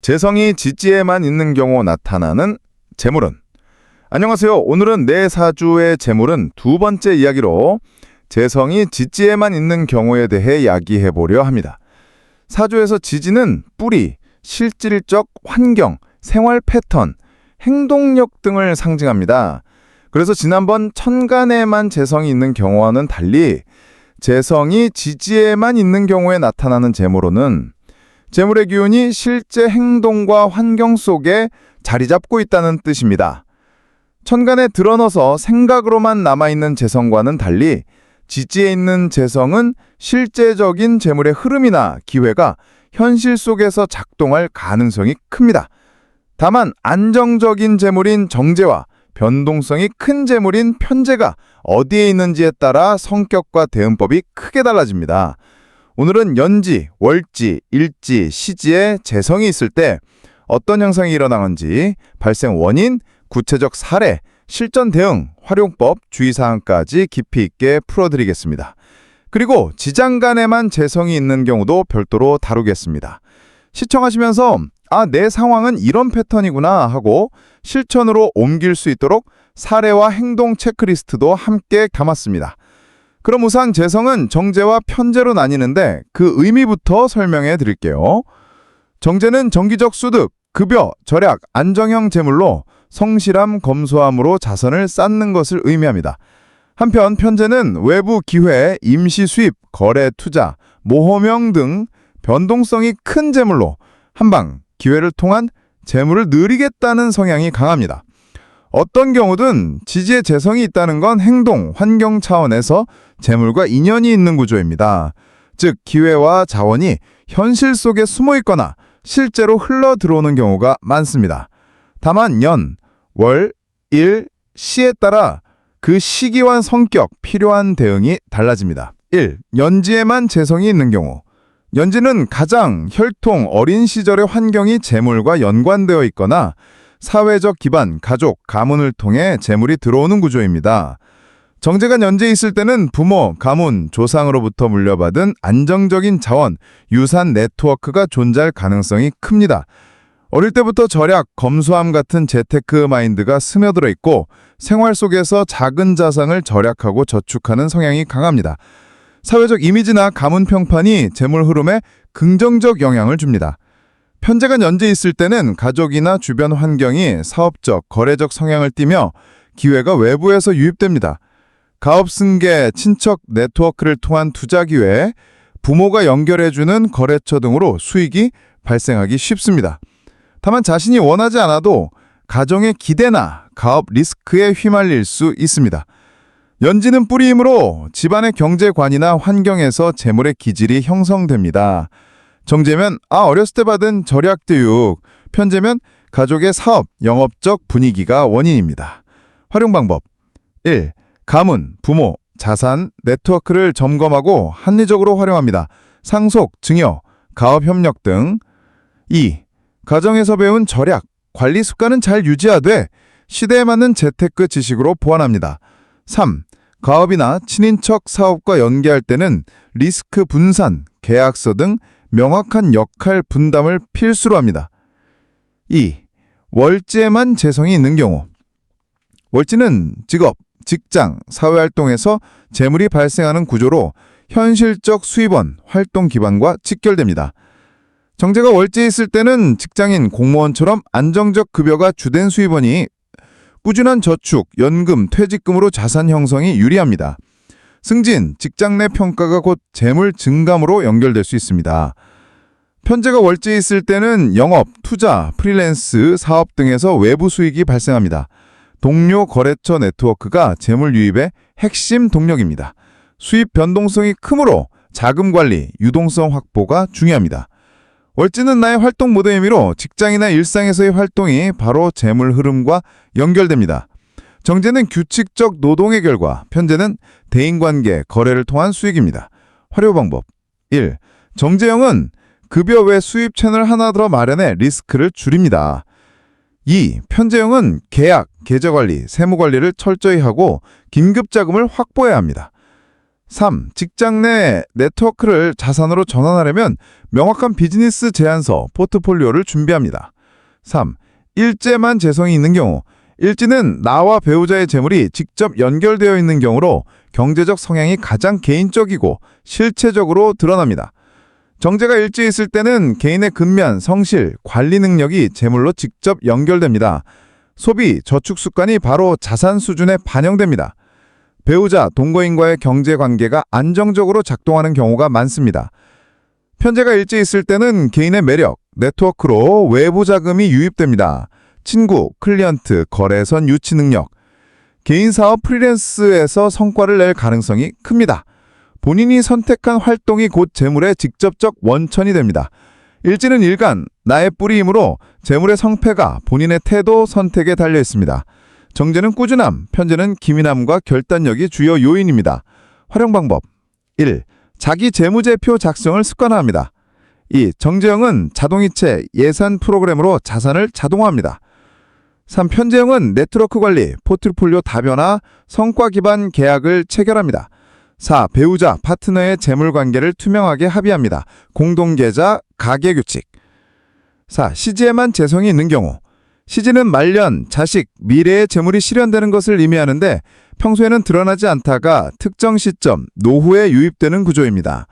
재성이 지지에만 있는 경우 나타나는 재물운. 안녕하세요. 오늘은 내 사주의 재물은 두 번째 이야기로 재성이 지지에만 있는 경우에 대해 이야기해 보려 합니다. 사주에서 지지는 뿌리, 실질적 환경, 생활 패턴, 행동력 등을 상징합니다. 그래서 지난번 천간에만 재성이 있는 경우와는 달리 재성이 지지에만 있는 경우에 나타나는 재물운은 재물의 기운이 실제 행동과 환경 속에 자리 잡고 있다는 뜻입니다. 천간에 드러넣어서 생각으로만 남아있는 재성과는 달리 지지에 있는 재성은 실제적인 재물의 흐름이나 기회가 현실 속에서 작동할 가능성이 큽니다. 다만 안정적인 재물인 정제와 변동성이 큰 재물인 편제가 어디에 있는지에 따라 성격과 대응법이 크게 달라집니다. 오늘은 연지, 월지, 일지, 시지에 재성이 있을 때 어떤 현상이 일어나는지 발생 원인, 구체적 사례, 실전 대응, 활용법, 주의사항까지 깊이 있게 풀어드리겠습니다. 그리고 지장간에만 재성이 있는 경우도 별도로 다루겠습니다. 시청하시면서 내 상황은 이런 패턴이구나 하고 실천으로 옮길 수 있도록 사례와 행동 체크리스트도 함께 담았습니다. 그럼 우선 재성은 정제와 편제로 나뉘는데 그 의미부터 설명해 드릴게요. 정제는 정기적 수득, 급여, 절약, 안정형 재물로 성실함, 검소함으로 자선을 쌓는 것을 의미합니다. 한편 편제는 외부 기회, 임시 수입, 거래, 투자, 모험형 등 변동성이 큰 재물로 한방, 기회를 통한 재물을 누리겠다는 성향이 강합니다. 어떤 경우든 지지에 재성이 있다는 건 행동, 환경 차원에서 재물과 인연이 있는 구조입니다. 즉, 기회와 자원이 현실 속에 숨어 있거나 실제로 흘러 들어오는 경우가 많습니다. 다만 연, 월, 일, 시에 따라 그 시기와 성격, 필요한 대응이 달라집니다. 1. 연지에만 재성이 있는 경우. 연지는 가장 혈통, 어린 시절의 환경이 재물과 연관되어 있거나 사회적 기반, 가족, 가문을 통해 재물이 들어오는 구조입니다. 정제가 연지에 있을 때는 부모, 가문, 조상으로부터 물려받은 안정적인 자원, 유산 네트워크가 존재할 가능성이 큽니다. 어릴 때부터 절약, 검소함 같은 재테크 마인드가 스며들어 있고 생활 속에서 작은 자산을 절약하고 저축하는 성향이 강합니다. 사회적 이미지나 가문 평판이 재물 흐름에 긍정적 영향을 줍니다. 편제가 연지에 있을 때는 가족이나 주변 환경이 사업적, 거래적 성향을 띠며 기회가 외부에서 유입됩니다. 가업 승계, 친척 네트워크를 통한 투자 기회, 부모가 연결해주는 거래처 등으로 수익이 발생하기 쉽습니다. 다만 자신이 원하지 않아도 가정의 기대나 가업 리스크에 휘말릴 수 있습니다. 연지는 뿌리이므로 집안의 경제관이나 환경에서 재물의 기질이 형성됩니다. 정제면 어렸을 때 받은 절약교육, 편제면 가족의 사업, 영업적 분위기가 원인입니다. 활용 방법 1. 가문, 부모, 자산, 네트워크를 점검하고 합리적으로 활용합니다. 상속, 증여, 가업 협력 등 2. 가정에서 배운 절약, 관리 습관은 잘 유지하되 시대에 맞는 재테크 지식으로 보완합니다. 3. 가업이나 친인척 사업과 연계할 때는 리스크 분산, 계약서 등 명확한 역할 분담을 필수로 합니다. 2. 월지에만 재성이 있는 경우. 월지는 직업, 직장, 사회활동에서 재물이 발생하는 구조로 현실적 수입원, 활동 기반과 직결됩니다. 정제가 월지에 있을 때는 직장인, 공무원처럼 안정적 급여가 주된 수입원이 꾸준한 저축, 연금, 퇴직금으로 자산 형성이 유리합니다. 승진, 직장 내 평가가 곧 재물 증감으로 연결될 수 있습니다. 편제가 월지에 있을 때는 영업, 투자, 프리랜스, 사업 등에서 외부 수익이 발생합니다. 동료 거래처 네트워크가 재물 유입의 핵심 동력입니다. 수입 변동성이 크므로 자금 관리, 유동성 확보가 중요합니다. 월지는 나의 활동 모드의 의미로 직장이나 일상에서의 활동이 바로 재물 흐름과 연결됩니다. 정제는 규칙적 노동의 결과, 편제는 대인관계, 거래를 통한 수익입니다. 활용 방법 1. 정제형은 급여 외 수입 채널 하나 더 마련해 리스크를 줄입니다. 2. 편제형은 계약, 계좌관리, 세무관리를 철저히 하고 긴급 자금을 확보해야 합니다. 3. 직장 내 네트워크를 자산으로 전환하려면 명확한 비즈니스 제안서, 포트폴리오를 준비합니다. 3. 일제만 재성이 있는 경우, 일지는 나와 배우자의 재물이 직접 연결되어 있는 경우로 경제적 성향이 가장 개인적이고 실체적으로 드러납니다. 정제가 일지에 있을 때는 개인의 근면, 성실, 관리 능력이 재물로 직접 연결됩니다. 소비, 저축 습관이 바로 자산 수준에 반영됩니다. 배우자, 동거인과의 경제 관계가 안정적으로 작동하는 경우가 많습니다. 편제가 일지에 있을 때는 개인의 매력, 네트워크로 외부 자금이 유입됩니다. 친구, 클리언트, 거래선 유치 능력, 개인 사업 프리랜스에서 성과를 낼 가능성이 큽니다. 본인이 선택한 활동이 곧 재물의 직접적 원천이 됩니다. 일지는 일간, 나의 뿌리이므로 재물의 성패가 본인의 태도, 선택에 달려 있습니다. 정제는 꾸준함, 편제는 기민함과 결단력이 주요 요인입니다. 활용 방법 1. 자기 재무제표 작성을 습관화합니다. 2. 정제형은 자동이체, 예산 프로그램으로 자산을 자동화합니다. 3. 편제형은 네트워크 관리, 포트폴리오 다변화, 성과 기반 계약을 체결합니다. 4. 배우자, 파트너의 재물 관계를 투명하게 합의합니다. 공동계좌, 가계규칙. 4. 시지에만 재성이 있는 경우, 시지는 말년, 자식, 미래의 재물이 실현되는 것을 의미하는데 평소에는 드러나지 않다가 특정 시점, 노후에 유입되는 구조입니다.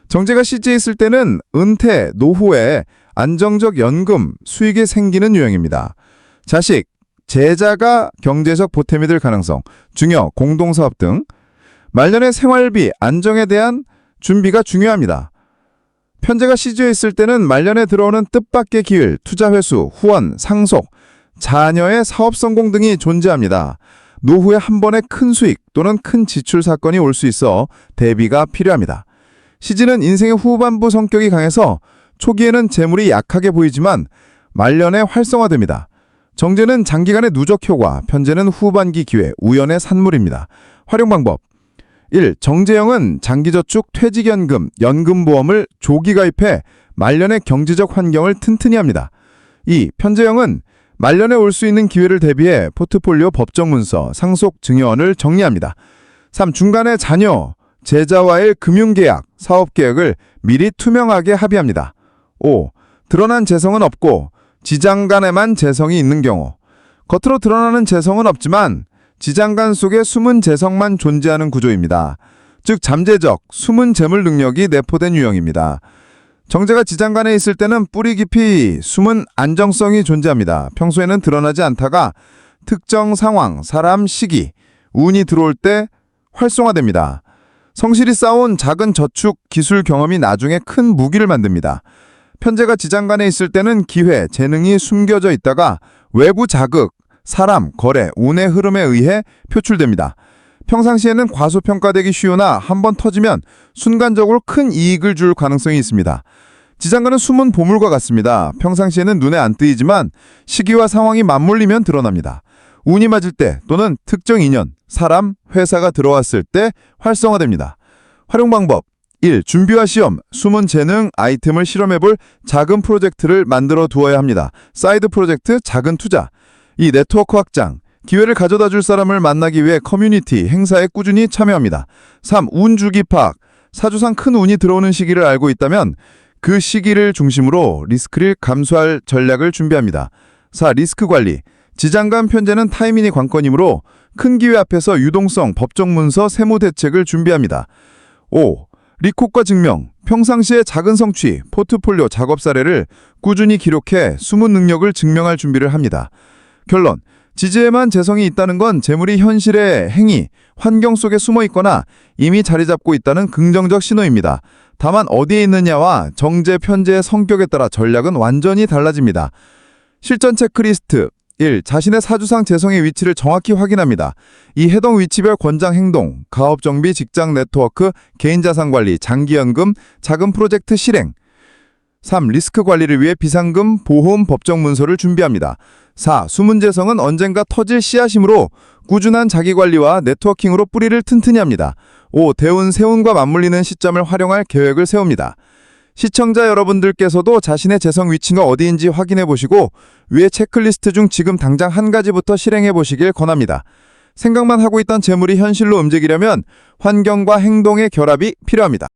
정제가 시지에 있을 때는 은퇴, 노후에 안정적 연금, 수익이 생기는 유형입니다. 자식, 제자가 경제적 보탬이 될 가능성, 중요, 공동사업 등 말년의 생활비, 안정에 대한 준비가 중요합니다. 편제가 시지에 있을 때는 말년에 들어오는 뜻밖의 기회, 투자 회수, 후원, 상속, 자녀의 사업 성공 등이 존재합니다. 노후에 한 번에 큰 수익 또는 큰 지출 사건이 올 수 있어 대비가 필요합니다. 시지는 인생의 후반부 성격이 강해서 초기에는 재물이 약하게 보이지만 말년에 활성화됩니다. 정제는 장기간의 누적 효과, 편제는 후반기 기회, 우연의 산물입니다. 활용 방법 1. 정제형은 장기저축, 퇴직연금, 연금보험을 조기 가입해 말년의 경제적 환경을 튼튼히 합니다. 2. 편제형은 말년에 올 수 있는 기회를 대비해 포트폴리오 법정문서, 상속 증여원을 정리합니다. 3. 중간에 자녀, 제자와의 금융계약, 사업계획을 미리 투명하게 합의합니다. 5. 드러난 재성은 없고 지장간에만 재성이 있는 경우, 겉으로 드러나는 재성은 없지만 지장간 속에 숨은 재성만 존재하는 구조입니다. 즉 잠재적, 숨은 재물 능력이 내포된 유형입니다. 정제가 지장간에 있을 때는 뿌리 깊이 숨은 안정성이 존재합니다. 평소에는 드러나지 않다가 특정 상황, 사람, 시기, 운이 들어올 때 활성화됩니다. 성실히 쌓아온 작은 저축, 기술 경험이 나중에 큰 무기를 만듭니다. 편제가 지장간에 있을 때는 기회, 재능이 숨겨져 있다가 외부 자극, 사람, 거래, 운의 흐름에 의해 표출됩니다. 평상시에는 과소평가되기 쉬우나 한번 터지면 순간적으로 큰 이익을 줄 가능성이 있습니다. 지장간은 숨은 보물과 같습니다. 평상시에는 눈에 안 띄지만 시기와 상황이 맞물리면 드러납니다. 운이 맞을 때 또는 특정 인연, 사람, 회사가 들어왔을 때 활성화됩니다. 활용 방법 1. 준비와 시험, 숨은 재능, 아이템을 실험해볼 작은 프로젝트를 만들어 두어야 합니다. 사이드 프로젝트, 작은 투자. 2. 네트워크 확장, 기회를 가져다 줄 사람을 만나기 위해 커뮤니티, 행사에 꾸준히 참여합니다. 3. 운 주기 파악, 사주상 큰 운이 들어오는 시기를 알고 있다면 그 시기를 중심으로 리스크를 감수할 전략을 준비합니다. 4. 리스크 관리, 지장간 편제는 타이밍이 관건이므로 큰 기회 앞에서 유동성, 법정문서, 세무 대책을 준비합니다. 5. 리콧과 증명, 평상시의 작은 성취, 포트폴리오 작업 사례를 꾸준히 기록해 숨은 능력을 증명할 준비를 합니다. 결론, 지지에만 재성이 있다는 건 재물이 현실의 행위, 환경 속에 숨어 있거나 이미 자리 잡고 있다는 긍정적 신호입니다. 다만 어디에 있느냐와 정제, 편제의 성격에 따라 전략은 완전히 달라집니다. 실전 체크리스트 1. 자신의 사주상 재성의 위치를 정확히 확인합니다. 이 해당 위치별 권장 행동, 가업 정비, 직장 네트워크, 개인 자산 관리, 장기연금, 작은 프로젝트 실행. 3. 리스크 관리를 위해 비상금, 보험, 법정 문서를 준비합니다. 4. 숨은 재성은 언젠가 터질 씨앗이므로 꾸준한 자기관리와 네트워킹으로 뿌리를 튼튼히 합니다. 5. 대운, 세운과 맞물리는 시점을 활용할 계획을 세웁니다. 시청자 여러분들께서도 자신의 재성 위치가 어디인지 확인해 보시고 위의 체크리스트 중 지금 당장 한 가지부터 실행해 보시길 권합니다. 생각만 하고 있던 재물이 현실로 움직이려면 환경과 행동의 결합이 필요합니다.